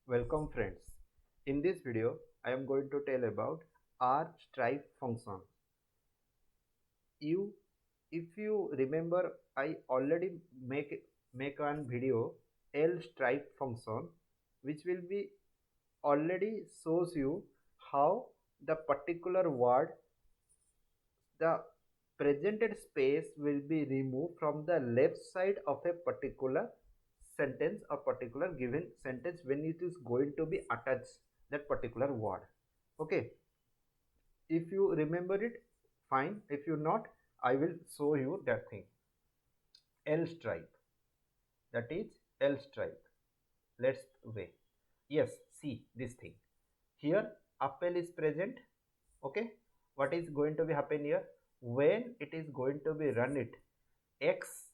Welcome friends. In this video, I am going to tell about rstrip function. You, if you remember, I already make one video lstrip function, which will be already shows you how the particular word, the presented space will be removed from the left side of a particular sentence or particular given sentence when it is going to be attached that particular word. Okay, if you remember it, fine. If you not, I will show you that thing. L stripe, that is L stripe. Let's wait. Yes, see this thing here. Apple is present. Okay, what is going to be happen here? When it is going to be run it, x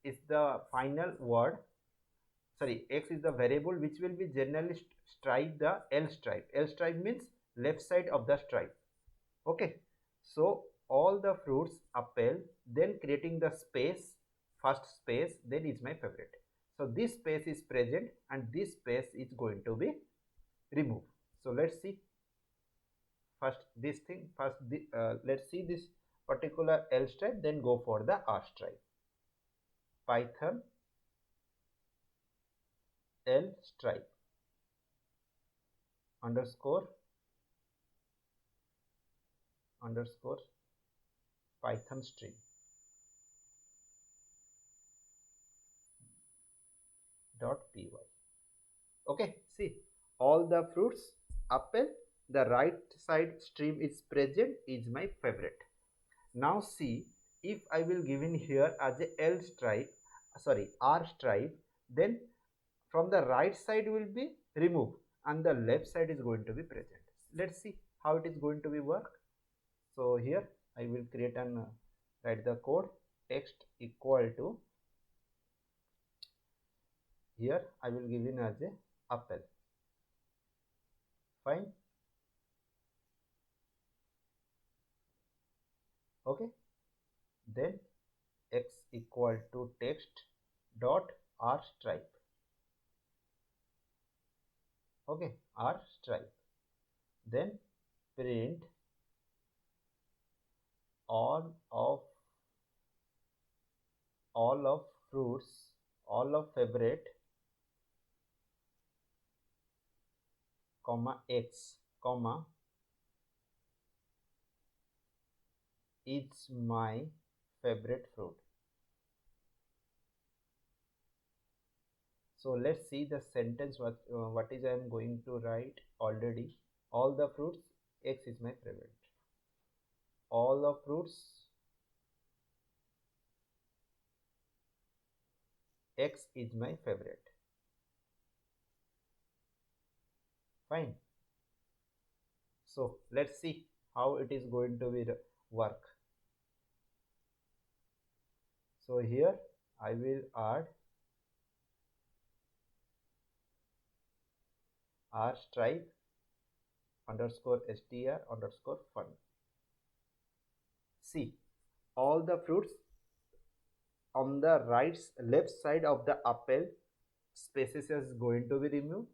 is the final word. Sorry, x is the variable which will be generally stripe the L stripe. L stripe means left side of the stripe. Okay, so all the fruits apple, then creating the space, first space, then is my favorite. So this space is present and this space is going to be removed. So let's see first this thing. Let's see this particular L stripe, then go for the R stripe. Python L stripe underscore Python string .py. Okay, see all the fruits apple, the right side stream is present is my favorite. Now see, if I will give in here as a L stripe, sorry, R stripe, then from the right side will be removed and the left side is going to be present. Let's see how it is going to be work. So here I will create and write the code. Text equal to, here I will give in as a apple. Fine. Okay, then x equal to text dot R stripe. Okay, R stripe, then print all of fruits, all of favorite, comma x, comma is my favorite fruit. So let's see the sentence what is I am going to write already. All the fruits, x is my favorite. All the fruits, x is my favorite. Fine. So let's see how it is going to be work. So here I will add R stripe underscore str underscore fun. See all the fruits on the left side of the apple spaces is going to be removed,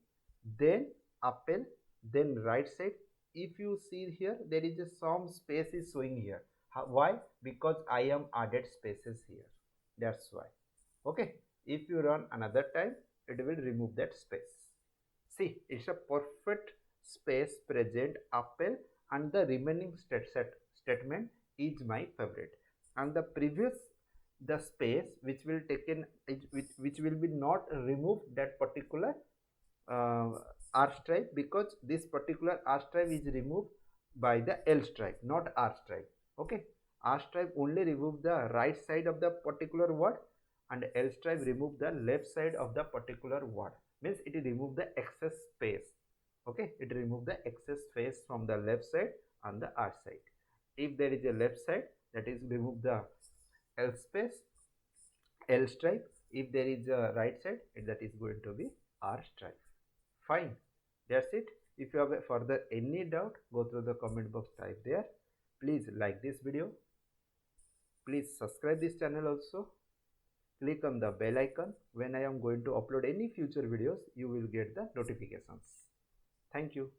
then apple, then right side. If you see here, there is some space is showing here. Why? Because I am added spaces here, that's why. Okay, if you run another time, it will remove that space. See, it's a perfect space present apple and the remaining statement is my favorite. And the previous, the space which will taken, which will be not removed that particular uh, R stripe, because this particular R stripe is removed by the L stripe, not R stripe. Okay, R stripe only remove the right side of the particular word and L stripe remove the left side of the particular word. Means it remove the excess space. Okay, it remove the excess space from the left side and the R side. If there is a left side, that is remove the L space, L stripe. If there is a right side, that is going to be R stripe. Fine, that's it. If you have further any doubt, go through the comment box, type there. Please like this video, please subscribe this channel also. click on the bell icon. When I am going to upload any future videos, you will get the notifications. Thank you.